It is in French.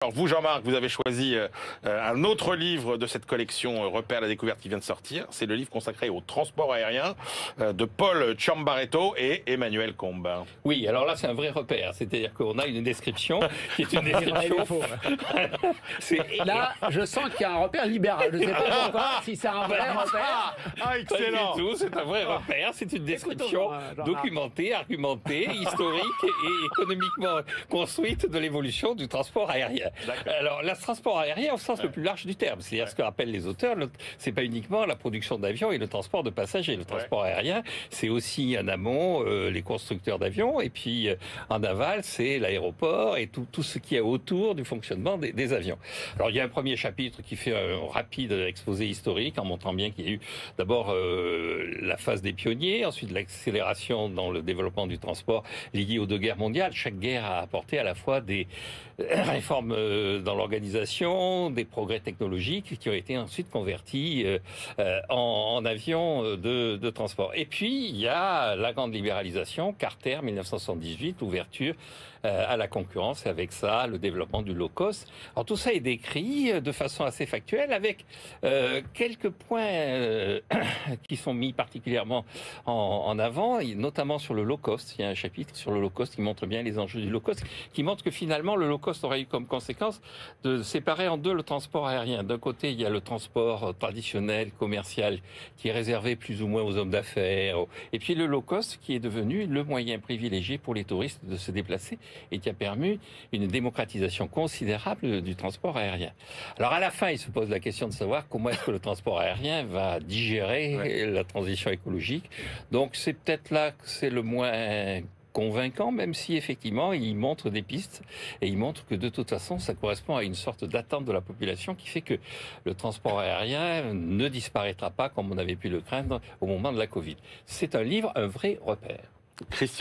Alors vous, Jean-Marc, vous avez choisi un autre livre de cette collection Repères à la découverte qui vient de sortir. C'est le livre consacré au transport aérien de Paul Ciambaretto et Emmanuel Combes. Oui, alors là c'est un vrai repère, c'est-à-dire qu'on a une description qui est une description. Là, je sens qu'il y a un repère libéral. Je ne sais pas encore si c'est un vrai repère. Ah, excellent! Pas du tout, c'est un vrai repère, c'est une description documentée, argumentée, historique et économiquement construite de l'évolution du transport aérien. Alors, le transport aérien au sens le plus large du terme, c'est-à-dire ce que rappellent les auteurs, c'est pas uniquement la production d'avions et le transport de passagers. Le transport aérien, c'est aussi en amont les constructeurs d'avions, et puis en aval, c'est l'aéroport et tout ce qui est autour du fonctionnement des avions. Alors, il y a un premier chapitre qui fait un rapide exposé historique en montrant bien qu'il y a eu d'abord la phase des pionniers, ensuite l'accélération dans le développement du transport lié aux deux guerres mondiales. Chaque guerre a apporté à la fois des réformes dans l'organisation, des progrès technologiques qui ont été ensuite convertis en avions de transport. Et puis, il y a la grande libéralisation, Carter, 1978, l'ouverture à la concurrence, et avec ça, le développement du low-cost. Alors, tout ça est décrit de façon assez factuelle, avec quelques points qui sont mis particulièrement en avant, et notamment sur le low-cost. Il y a un chapitre sur le low-cost qui montre bien les enjeux du low-cost, qui montre que finalement, le low-cost aurait eu comme conséquence de séparer en deux le transport aérien. D'un côté, il y a le transport traditionnel, commercial, qui est réservé plus ou moins aux hommes d'affaires. Et puis le low-cost, qui est devenu le moyen privilégié pour les touristes de se déplacer et qui a permis une démocratisation considérable du transport aérien. Alors à la fin, il se pose la question de savoir comment est-ce que le transport aérien va digérer la transition écologique. Donc c'est peut-être là que c'est le moins convaincant, même si effectivement il montre des pistes et il montre que de toute façon ça correspond à une sorte d'attente de la population qui fait que le transport aérien ne disparaîtra pas comme on avait pu le craindre au moment de la Covid. C'est un livre, un vrai repère. Christian